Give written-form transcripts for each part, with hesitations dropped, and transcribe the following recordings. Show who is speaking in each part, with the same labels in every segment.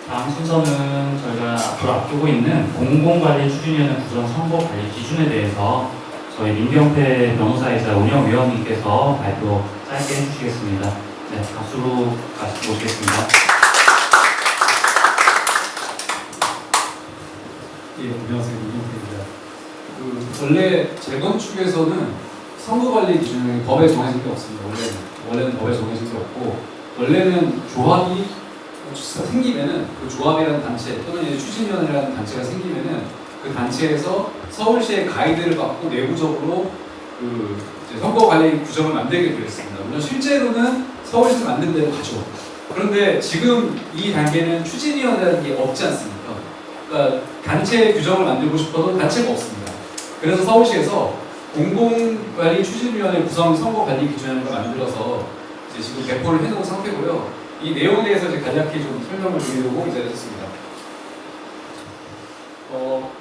Speaker 1: 다음 순서는 저희가 앞으로 앞두고 있는 공공관리 추진위원회 구성 선거 관리 기준에 대해서 저희 민경태 변호사이자 운영위원님께서 발표 짧게 해주시겠습니다. 네, 박수로 같이 모시겠습니다.
Speaker 2: 예, 안녕하세요. 민경태입니다. 원래 재건축에서는 선거관리 기준은 법에 정해진 게 없습니다. 원래는 법에 정해진 게 없고, 원래는 조합이 생기면은 그 조합이라는 단체 또는 추진위원회라는 단체가 생기면은 그 단체에서 서울시의 가이드를 받고 내부적으로 그 선거관리 규정을 만들게 되어 있습니다. 물론 실제로는 서울시에서 만든 대로 가죠. 그런데 지금 이 단계는 추진위원회라는 게 없지 않습니까? 그러니까 단체 규정을 만들고 싶어도 단체가 없습니다. 그래서 서울시에서 공공관리 추진위원회 구성 선거관리 기준을 만들어서 이제 지금 배포를 해놓은 상태고요. 이 내용에 대해서 이제 간략히 좀 설명을 드리려고 이 자리에 섰습니다.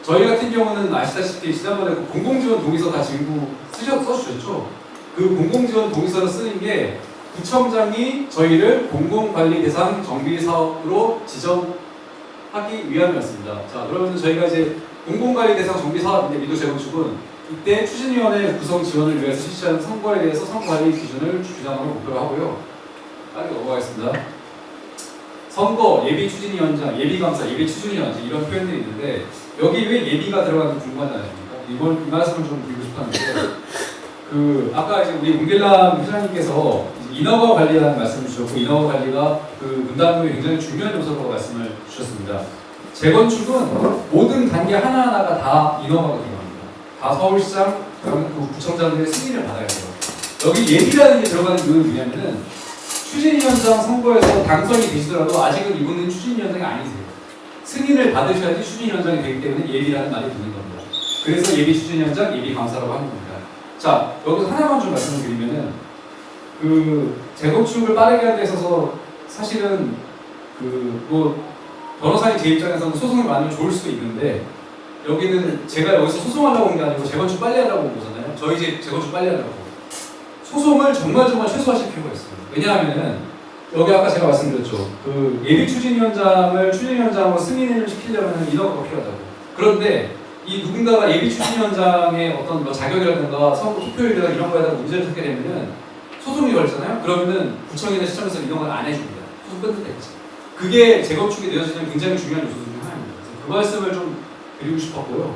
Speaker 2: 저희 같은 경우는 아시다시피 지난번에 공공지원 동의서 다 전부 써주셨죠? 그 공공지원 동의서를 쓰는 게 구청장이 저희를 공공관리 대상 정비 사업으로 지정하기 위함이었습니다. 자, 그러면 저희가 이제 공공관리 대상 정비 사업인데 미도 재건축은 이때 추진위원회 구성 지원을 위해서 실시하는 선거에 대해서 선거관리 기준을 규정하는 목표로 하고요. 빨리 넘어가겠습니다. 선거, 예비추진위원장, 예비감사, 예비추진위원장 이런 표현들이 있는데 여기 왜 예비가 들어가는지 궁금하지 않으십니까? 이 말씀을 좀 드리고 싶었는데 아까 이제 우리 문길남 회장님께서 인허가 관리라는 말씀을 주셨고 인허가 관리가 그 문담금이 굉장히 중요한 요소라고 말씀을 주셨습니다. 재건축은 모든 단계 하나하나가 다 인허가가 들어갑니다. 다 서울시장, 그 구청장들의 승인을 받아야 돼요. 여기 예비라는 게 들어가는 이유는 뭐냐면은 추진위원장 선거에서 당선이 되시더라도 아직은 이분은 추진위원장이 아니세요. 승인을 받으셔야지 추진위원장이 되기 때문에 예비라는 말이 붙는 겁니다. 그래서 예비 추진위원장, 예비 감사라고 하는 겁니다. 자, 여기서 하나만 좀 말씀을 드리면은 재건축을 빠르게 하는 데 있어서 사실은 변호사님 제 입장에서는 소송이 많으면 좋을 수도 있는데 여기는 제가 여기서 소송하려고 온 게 아니고 재건축 빨리 하려고 온 거잖아요. 저희 집 재건축 빨리 하려고. 소송을 정말 최소화시킬 필요가 있습니다. 왜냐하면은 여기 아까 제가 말씀드렸죠. 예비 추진위원장을 추진위원장으로 승인을 시키려면 인허가가 필요하다고. 그런데 이 누군가가 예비 추진위원장의 어떤 자격이라든가 선거 투표율이나 이런 거에다가 문제를 삼게 되면은 소송이 걸리잖아요. 그러면은 구청이나 시청에서 인허가를 안 해줍니다. 소송 끊을 때까지. 그게 재건축이 되어지는 굉장히 중요한 요소 중에 하나입니다. 그 말씀을 좀 드리고 싶었고요.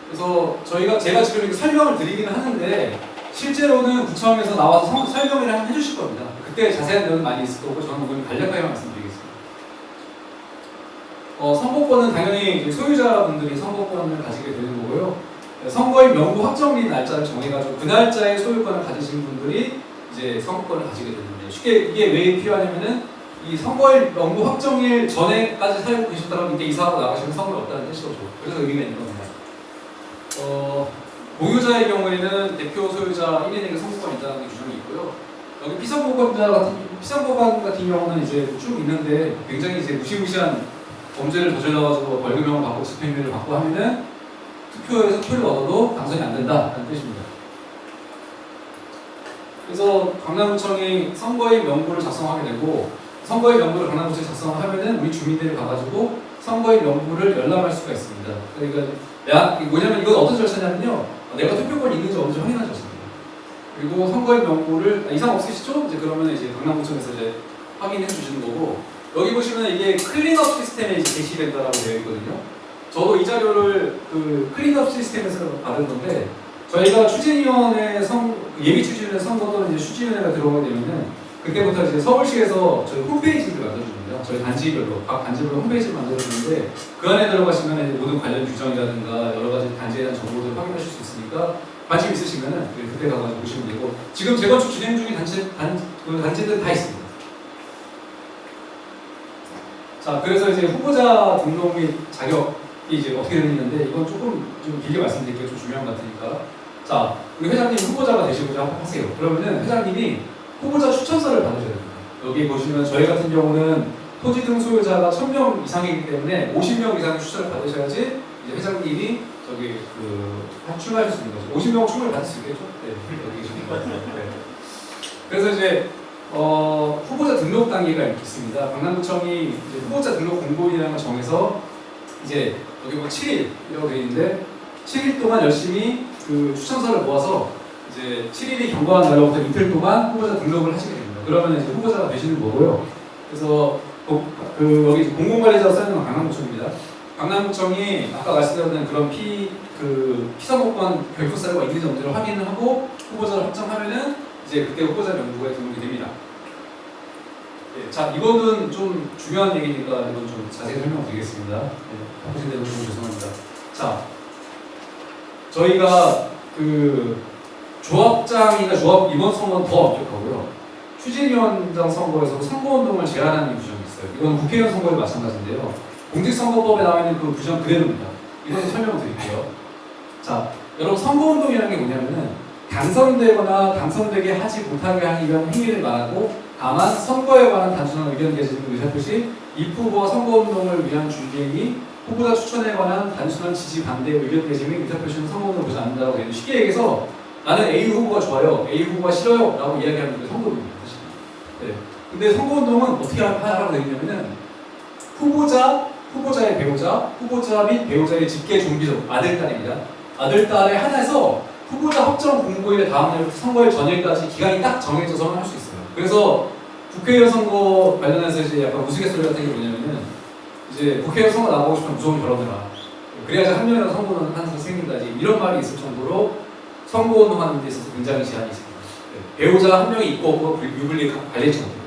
Speaker 2: 그래서 제가 지금 이렇게 설명을 드리기는 하는데 실제로는 구청에서 나와서 설명을 해주실 겁니다. 그때 자세한 내용은 많이 있을 거고 저는 오늘 간략하게 말씀드리겠습니다. 선거권은 당연히 이제 소유자분들이 선거권을 가지게 되는 거고요. 선거인 명부 확정 및 날짜를 정해가지고 그 날짜에 소유권을 가지신 분들이 이제 선거권을 가지게 되는데 쉽게 이게 왜 필요하냐면은 이 선거일 명부 확정일 전에까지 살고 계셨다면 이때 이사하고 나가시면 선거가 없다는 뜻이죠. 그래서 의미가 있는 겁니다. 공유자의 경우에는 대표 소유자 1인에게 선거권이 있다는 게 규정이 있고요. 여기 피선거관 같은 경우는 이제 쭉 있는데 굉장히 이제 무시무시한 범죄를 저질러가지고 벌금형을 받고 집행유예를 받고 하면은 투표에서 표를 얻어도 당선이 안 된다는 뜻입니다. 그래서 강남구청이 선거인 명부를 작성하게 되고 선거인 명부를 강남구청이 작성을 하면은 우리 주민들이 가가지고 선거인 명부를 열람할 수가 있습니다. 그러니까 뭐냐면 이건 어떤 절차냐면요. 내가 투표권이 있는지 없는지 확인하는 절차입니다. 그리고 선거인 명부를 이상 없으시죠? 이제 그러면 이제 강남구청에서 이제 확인해 주시는 거고 여기 보시면 이게 클린업 시스템에 이제 게시된다라고 되어 있거든요. 저도 이 자료를 클린업 시스템에서 받은 건데 저희가 추진위원회 예비 추진위원회 선거 또는 이제 추진위원회가 들어오게 되면은 그때부터 이제 서울시에서 저희 홈페이지를 만들어줍니다. 저희 단지별로 각 단지별로 홈페이지를 만들어주는데 그 안에 들어가시면 이제 모든 관련 규정이라든가 여러 가지 단지에 대한 정보들을 확인하실 수 있으니까 관심 있으시면은 그때 가가지고 보시면 되고 지금 재건축 진행 중인 단지들 다 있습니다. 자, 그래서 이제 후보자 등록 및 자격이 이제 어떻게 되는데 이건 조금 좀 길게 말씀드릴게요. 좀 중요한 것 같으니까. 자, 우리 회장님 후보자가 되시고자 하세요. 그러면은 회장님이 후보자 추천서를 받으셔야 됩니다. 여기 보시면 저희 같은 경우는 토지 등 소유자가 1000명 이상이기 때문에 50명 이상의 추천을 받으셔야지 이제 회장님이 출마하실 수 있는 거죠. 50명 충분히 받을 수 있겠죠? 네, 여기 계시는 것 같아요. 네. 그래서 이제 후보자 등록 단계가 있습니다. 강남구청이 이제 후보자 등록 공고일이라는 걸 정해서 이제 여기 뭐 7일이라고 되어 있는데 7일 동안 열심히 그 추천서를 모아서 이제 7일이 경과한 날로부터 이틀 동안 후보자 등록을 하시게 됩니다. 그러면 이제 후보자가 되시는 거고요. 그래서 여기 공공관리자로 쓰는 건 강남구청입니다. 강남구청이 아까 말씀드렸던 그런 피선거권 결코 사유가 있는지 없는지를 확인을 하고 후보자를 확정하면은 이제 그때 후보자 명부에 등록이 됩니다. 네, 자, 이거는 좀 중요한 얘기니까 이건 좀 자세히 설명드리겠습니다. 바쁘신 대로 좀 죄송합니다. 자, 저희가 그 조합장이나 조합 이번 선거는 더 엄격하고요. 추진위원장 선거에서 선거운동을 제한하는 규정이 있어요. 이건 국회의원 선거에 마찬가지인데요. 공직선거법에 나와 있는 그 규정 그대로입니다. 이건 설명드릴게요. 자, 여러분 선거운동이라는 게 뭐냐면은 당선되거나 당선되게 하지 못하게 하기 위한 행위를 말하고 다만 선거에 관한 단순한 의견 개진을 의사표시, 입후보와 선거운동을 위한 준비행위, 후보자 추천에 관한 단순한 지지 반대 의견 개진 및 의사표시는 선거운동을 보지 않는다고 되는데 쉽게 얘기해서 나는 A 후보가 좋아요, A 후보가 싫어요 라고 이야기하는 게 선거운동입니다. 사실. 네. 근데 선거운동은 어떻게 하라고 되어 있냐면은 후보자의 배우자, 후보자 및 배우자의 직계 종기적 아들딸입니다. 아들딸에 한해서 후보자 확정 공고일의 다음날 선거일 전일까지 기간이 딱 정해져서만 할 수 있어요. 그래서 국회의원 선거 관련해서 이제 약간 우스갯소리 같은 게 뭐냐면은 이제 국회의원 선거 나가고 싶으면 무조건 결혼해라. 그래야지 한 명이라도 선거는 항상 생긴다지 이런 말이 있을 정도로 선거운동하는 데 있어서 굉장히 제한이 있습니다. 네. 배우자 한 명이 있고 없고 유불리 관리지 못해요.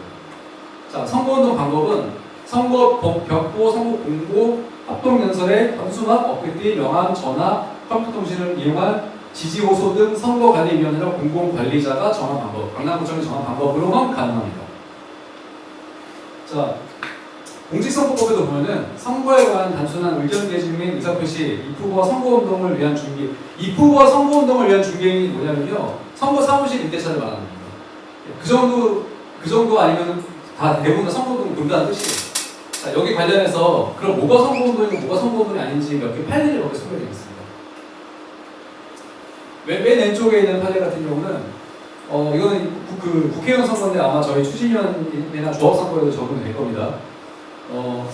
Speaker 2: 자, 선거운동 방법은 선거 벽보, 선거 공고, 합동연설에 현수막, 어플리, 명함, 전화, 컴퓨터통신을 이용한 지지 호소 등 선거관리위원회나 공공관리자가 정한 방법, 강남구청이 정한 방법으로만 가능합니다. 자, 공직선거법에도 보면은 선거에 관한 단순한 의견 개진 및 의사표시, 입후보와 선거운동을 위한 준비, 입후보와 선거운동을 위한 준비행위 뭐냐면요, 선거 사무실 임대차를 말하는 겁니다. 그 정도 아니면 다 대부분 다 선거운동 본다는 뜻이에요. 자, 여기 관련해서 그럼 뭐가 선거운동이고 뭐가 선거운동이 아닌지 몇 개 판례를 여기 소개해드리겠습니다. 맨 왼쪽에 있는 판례 같은 경우는 이거는 국회의원 선거인데 아마 저희 추진위원회나 조합선거에도 적용이 될 겁니다.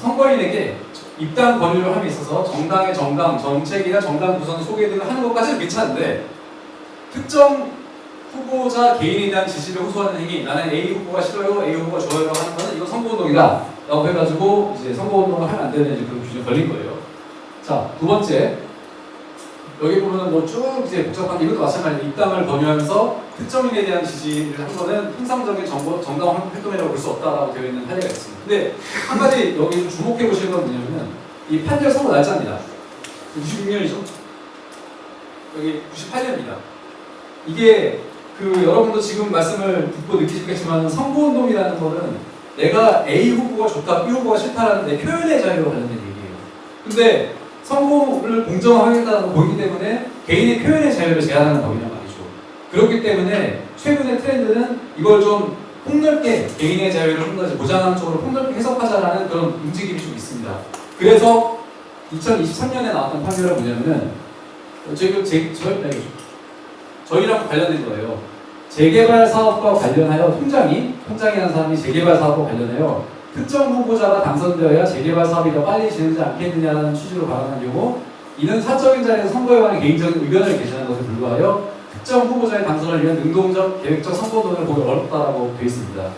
Speaker 2: 선거인에게 입당 권유를 함에 있어서 정당의 정책이나 정당 구성 소개 등을 하는 것까지는 괜찮은데 특정 후보자 개인에 대한 지지를 호소하는 행위, 나는 A 후보가 싫어요, A 후보가 좋아요라고 하는 거는 이거 선거운동이다 라고 해가지고 이제 선거운동을 하면 안 되는 이제 그런 규정이 걸린 거예요. 자, 두 번째, 여기 보면은 뭐 쭉 이제 복잡한 이것도 마찬가지로 입당을 권유하면서 특정인에 대한 지지를 한 거는 통상적인 정당 활동이라고 볼 수 없다라고 되어 있는 판례가 있습니다. 근데 한 가지 여기 좀 주목해 보실 건 뭐냐면은 이 판결 선고 날짜입니다. 96년이죠. 여기 98년입니다. 이게 여러분도 지금 말씀을 듣고 느끼시겠지만 선거운동이라는 거는 내가 A 후보가 좋다, B 후보가 싫다라는 내 표현의 자유와 관련된 얘기예요. 근데 선거를 공정하겠다는 보이기 때문에 개인의 표현의 자유를 제한하는 법이란 말이죠. 그렇기 때문에 최근의 트렌드는 이걸 좀 폭넓게 개인의 자유를 좀 더 보장하는 쪽으로 폭넓게 해석하자라는 그런 움직임이 좀 있습니다. 그래서 2023년에 나왔던 판결은 뭐냐면은 저희랑 관련된 거예요. 재개발 사업과 관련하여 통장이라는 사람이 재개발 사업과 관련하여 특정 후보자가 당선되어야 재개발 사업이 더 빨리 진행되지 않겠느냐는 취지로 발언한 경우 이는 사적인 자리에서 선거에 관한 개인적인 의견을 개진한 것에 불과하여 특정 후보자의 당선을 위한 능동적, 계획적 선거운동을 보기 어렵다라고 되어 있습니다.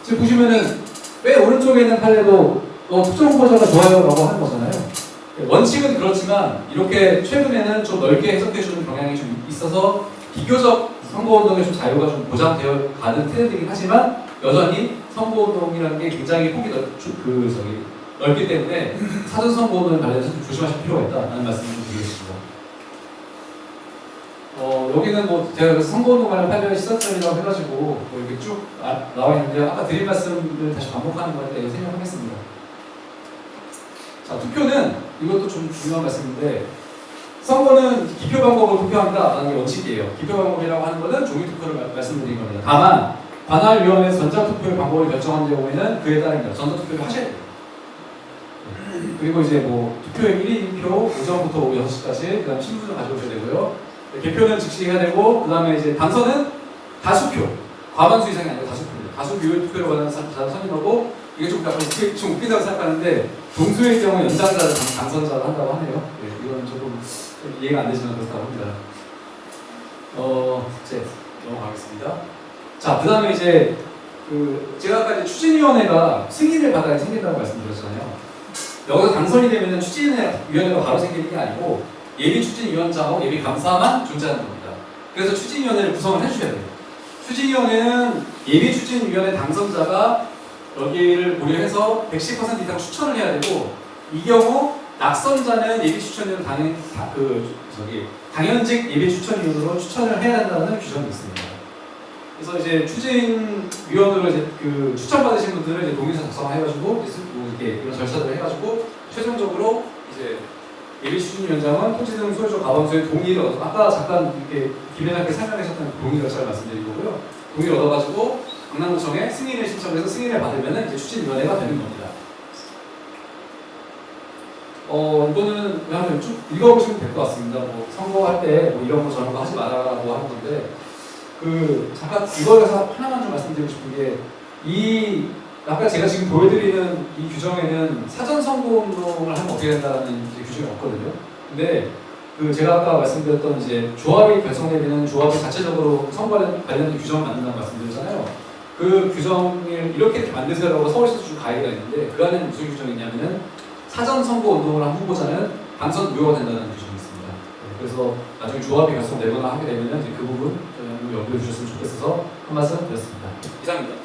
Speaker 2: 지금 보시면은 왜 오른쪽에 있는 판례도 특정 후보자가 좋아요라고 하는 거잖아요. 원칙은 그렇지만 이렇게 최근에는 좀 넓게 해석해주는 경향이 좀 있어서 비교적 선거운동의 좀 자유가 좀 보장되어 가는 트렌드이긴 하지만 여전히 선거운동이라는 게 굉장히 폭이 넓기 때문에 사전선거운동에 관련해서 좀 조심하실 필요가 있다는 말씀을 좀 드리겠습니다. 여기는 뭐 제가 그래서 선거운동 관련 판례의 시사점이라고 해가지고 뭐 이렇게 쭉 나와 있는데 아까 드린 말씀을 다시 반복하는 거에 생각하겠습니다. 자, 투표는 이것도 좀 중요한 말씀인데 선거는 기표 방법으로 투표한다라는 게 원칙이에요. 기표 방법이라고 하는 것은 종이 투표를 말씀드린 겁니다. 다만 관할위원회에서 전자투표의 방법을 결정한 경우에는 그에 따릅니다. 전자투표를 하셔야 돼요. 그리고 이제 뭐 투표의 1인 1표 오전부터 오후 6시까지 그 다음 신분을 가져오셔야 되고요. 개표는 즉시 해야 되고 그 다음에 이제 당선은 다수표 과반수 이상이 아니고 다수표입니다. 다수 유효 투표를 원하는 사람을 선임하고 이게 좀 약간 좀 웃긴다고 생각하는데 동수의 경우 연장자를 당선자를 한다고 하네요. 네, 이건 조금 이해가 안 되지만 그렇다고 합니다. 이제 넘어가겠습니다. 자, 그 다음에 이제 제가 아까 이제 추진위원회가 승인을 받아야 생긴다고 말씀드렸잖아요. 여기서 당선이 되면 추진위원회가 바로 생기는 게 아니고 예비추진위원장하고 예비감사만 존재하는 겁니다. 그래서 추진위원회를 구성을 해주셔야 돼요. 추진위원회는 예비추진위원회 당선자가 여기를 고려해서 110% 이상 추천을 해야 되고 이 경우 낙선자는 예비추천위원 당연직 예비추천위원으로 추천을 해야 한다는 규정이 있습니다. 그래서 이제 추진위원으로 이제 추천받으신 분들은 이제 동의서 작성해가지고 이렇게 이런 절차들을 해가지고 최종적으로 이제 예비추진위원장은 토지등 소유적 가방수의 동의를 얻어서 아까 잠깐 이렇게 김회장님께 설명하셨던 동의 절차를 말씀드린 거고요. 동의를 얻어가지고 강남구청에 승인을 신청해서 승인을 받으면 이제 추진위원회가 되는 겁니다. 이거는 그냥 쭉 읽어보시면 될 것 같습니다. 뭐 선거할 때 뭐 이런 거 저런 거 하지 말아라고 하는 건데 잠깐 이거에서 하나만 좀 말씀드리고 싶은 게 아까 제가 지금 보여드리는 이 규정에는 사전 선거운동을 하면 어떻게 된다는 규정이 없거든요. 근데 제가 아까 말씀드렸던 이제 조합이 결성되면 조합이 자체적으로 선거에 관련된 규정을 만든다고 말씀드렸잖아요. 그 규정을 이렇게 만드세요라고 서울시에서 준 가이드가 있는데 그 안에는 무슨 규정이 있냐면은 사전 선거 운동을 한 후보자는 당선 무효가 된다는 규정이 있습니다. 그래서 나중에 조합이 결성되거나 하게 되면 이제 그 부분 좀 염두해 주셨으면 좋겠어서 한 말씀 드렸습니다. 이상입니다.